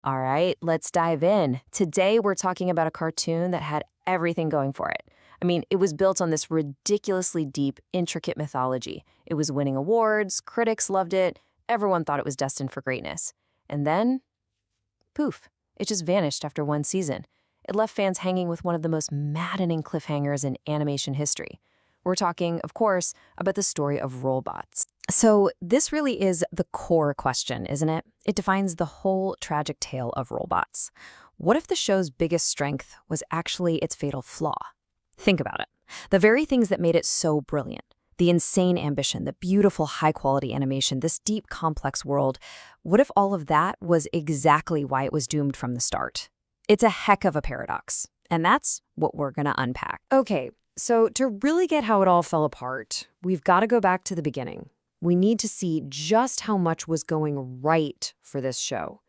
All right, let's dive in. Today, we're talking about a cartoon that had everything going for it. I mean, it was built on this ridiculously deep, intricate mythology. It was winning awards, critics loved it, everyone thought it was destined for greatness. And then, poof, it just vanished after one season. It left fans hanging with one of the most maddening cliffhangers in animation history. We're talking, of course, about the story of Rollbots. So this really is the core question, isn't it? It defines the whole tragic tale of Rollbots. What if the show's biggest strength was actually its fatal flaw? Think about it. The very things that made it so brilliant, the insane ambition, the beautiful high-quality animation, this deep, complex world, what if all of that was exactly why it was doomed from the start? It's a heck of a paradox, and that's what we're going to unpack. Okay, so to really get how it all fell apart, we've got to go back to the beginning. We need to see just how much was going right for this show,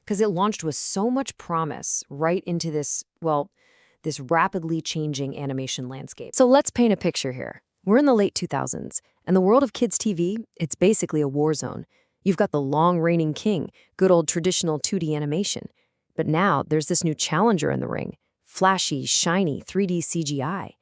because it launched with so much promise right into this, well, this rapidly changing animation landscape. So let's paint a picture here. We're in the late 2000s, and the world of kids' TV, it's basically a war zone. You've got the long-reigning king, good old traditional 2D animation. But now there's this new challenger in the ring, flashy, shiny 3D CGI.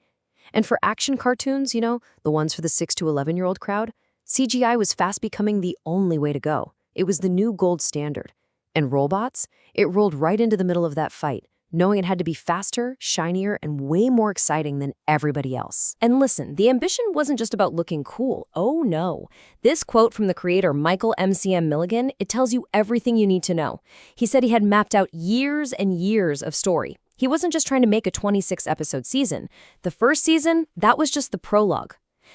And for action cartoons, you know, the ones for the 6 to 11-year-old crowd, CGI was fast becoming the only way to go. It was the new gold standard. And Rollbots, it rolled right into the middle of that fight, knowing it had to be faster, shinier, and way more exciting than everybody else. And listen, the ambition wasn't just about looking cool. Oh no. This quote from the creator Michael M.C.M. Milligan, it tells you everything you need to know. He said he had mapped out years and years of story. He wasn't just trying to make a 26-episode season. The first season, that was just the prologue.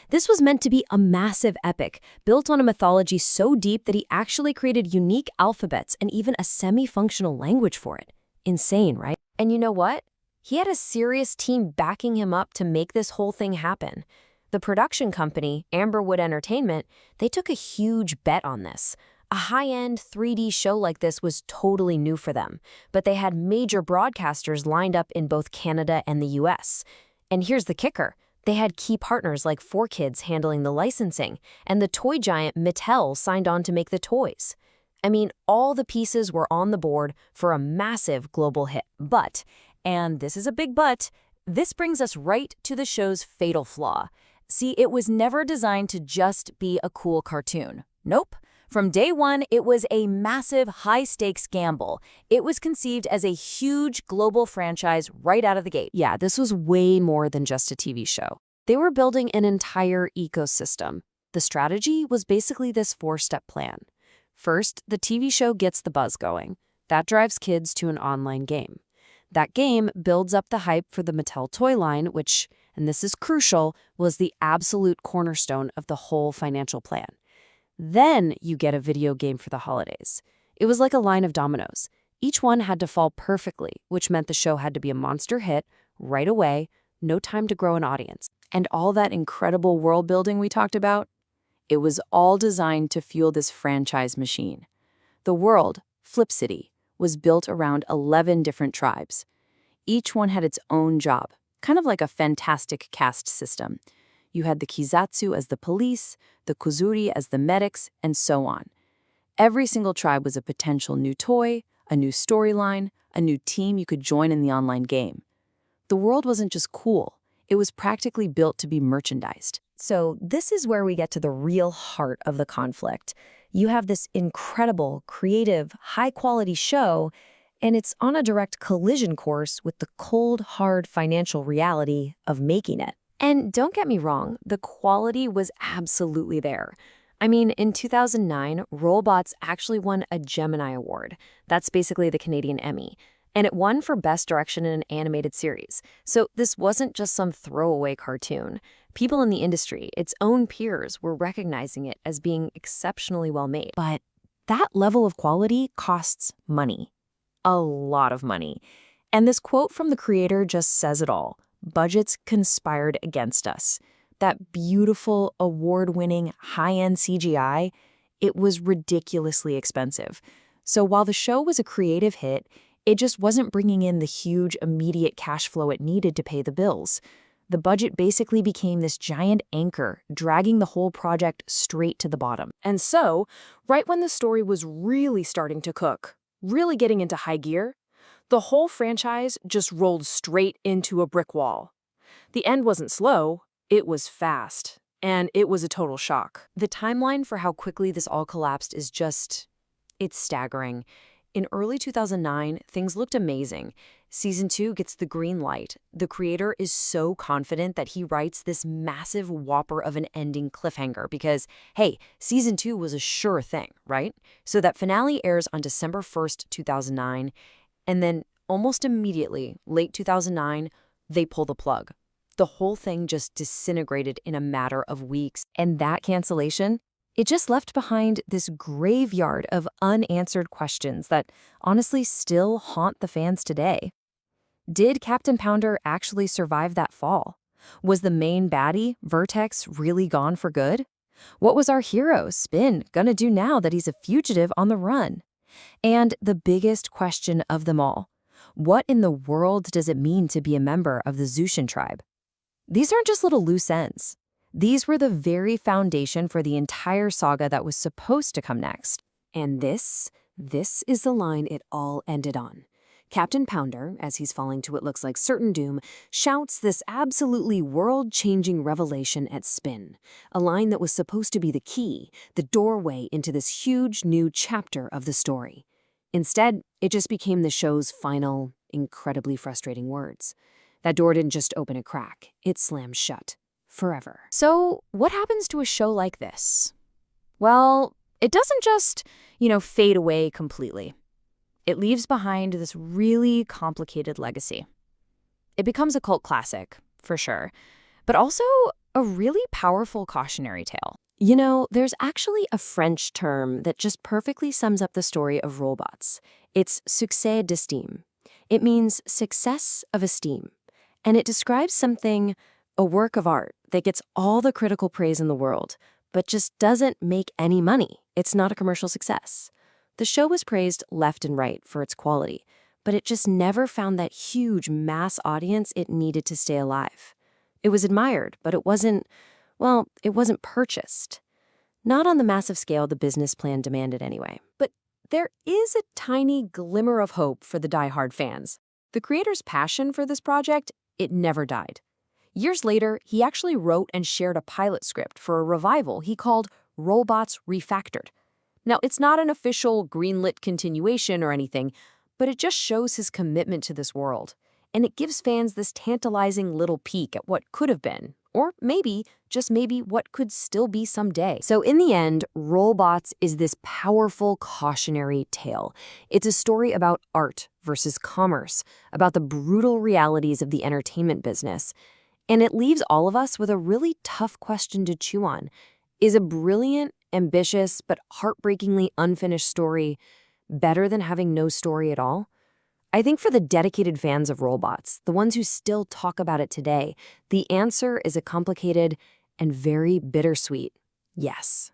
This was meant to be a massive epic, built on a mythology so deep that he actually created unique alphabets and even a semi-functional language for it. Insane, right? And you know what? He had a serious team backing him up to make this whole thing happen. The production company, Amberwood Entertainment, they took a huge bet on this. A high-end 3D show like this was totally new for them, but they had major broadcasters lined up in both Canada and the US. And here's the kicker. They had key partners like 4Kids handling the licensing, and the toy giant Mattel signed on to make the toys. I mean, all the pieces were on the board for a massive global hit. But, and this is a big but, this brings us right to the show's fatal flaw. See, it was never designed to just be a cool cartoon. Nope. From day one, it was a massive, high-stakes gamble. It was conceived as a huge global franchise right out of the gate. Yeah, this was way more than just a TV show. They were building an entire ecosystem. The strategy was basically this 4-step plan. First, the TV show gets the buzz going. That drives kids to an online game. That game builds up the hype for the Mattel toy line, which, and this is crucial, was the absolute cornerstone of the whole financial plan. Then you get a video game for the holidays. It was like a line of dominoes. Each one had to fall perfectly, which meant the show had to be a monster hit right away, no time to grow an audience. And all that incredible world building we talked about, it was all designed to fuel this franchise machine. The world, Flip City, was built around 11 different tribes. Each one had its own job, kind of like a fantastic caste system. You had the Kizatsu as the police, the Kuzuri as the medics, and so on. Every single tribe was a potential new toy, a new storyline, a new team you could join in the online game. The world wasn't just cool, it was practically built to be merchandised. So this is where we get to the real heart of the conflict. You have this incredible, creative, high-quality show, and it's on a direct collision course with the cold, hard financial reality of making it. And don't get me wrong, the quality was absolutely there. I mean, in 2009, Rollbots actually won a Gemini Award. That's basically the Canadian Emmy. And it won for Best Direction in an Animated Series. So this wasn't just some throwaway cartoon. People in the industry, its own peers, were recognizing it as being exceptionally well made. But that level of quality costs money. A lot of money. And this quote from the creator just says it all. Budgets conspired against us. That beautiful, award-winning, high-end CGI, it was ridiculously expensive. So while the show was a creative hit, it just wasn't bringing in the huge, immediate cash flow it needed to pay the bills. The budget basically became this giant anchor, dragging the whole project straight to the bottom. And so, right when the story was really starting to cook, really getting into high gear, the whole franchise just rolled straight into a brick wall. The end wasn't slow, it was fast, and it was a total shock. The timeline for how quickly this all collapsed is it's staggering. In early 2009, things looked amazing. Season 2 gets the green light. The creator is so confident that he writes this massive whopper of an ending cliffhanger because, hey, Season 2 was a sure thing, right? So that finale airs on December 1st, 2009, and then almost immediately, late 2009, they pull the plug. The whole thing just disintegrated in a matter of weeks. And that cancellation, it just left behind this graveyard of unanswered questions that honestly still haunt the fans today. Did Captain Pounder actually survive that fall? Was the main baddie, Vertex, really gone for good? What was our hero, Spin, gonna do now that he's a fugitive on the run? And the biggest question of them all, what in the world does it mean to be a member of the Zushin tribe? These aren't just little loose ends. These were the very foundation for the entire saga that was supposed to come next. And this is the line it all ended on. Captain Pounder, as he's falling to what looks like certain doom, shouts this absolutely world-changing revelation at Spin, a line that was supposed to be the key, the doorway into this huge new chapter of the story. Instead, it just became the show's final, incredibly frustrating words. That door didn't just open a crack, it slammed shut. Forever. So, what happens to a show like this? Well, it doesn't just, fade away completely. It leaves behind this really complicated legacy. It becomes a cult classic, for sure, but also a really powerful cautionary tale. There's actually a French term that just perfectly sums up the story of Rollbots. It's succès d'estime. It means success of esteem. And it describes something, a work of art, that gets all the critical praise in the world, but just doesn't make any money. It's not a commercial success. The show was praised left and right for its quality, but it just never found that huge mass audience it needed to stay alive. It was admired, but it wasn't purchased. Not on the massive scale the business plan demanded anyway. But there is a tiny glimmer of hope for the diehard fans. The creator's passion for this project, it never died. Years later, he actually wrote and shared a pilot script for a revival he called Rollbots Refactored. Now, it's not an official greenlit continuation or anything, but it just shows his commitment to this world. And it gives fans this tantalizing little peek at what could have been, or maybe, just maybe, what could still be someday. So in the end, Rollbots is this powerful cautionary tale. It's a story about art versus commerce, about the brutal realities of the entertainment business. And it leaves all of us with a really tough question to chew on. Is a brilliant, ambitious, but heartbreakingly unfinished story better than having no story at all? I think for the dedicated fans of Rollbots, the ones who still talk about it today, the answer is a complicated and very bittersweet yes.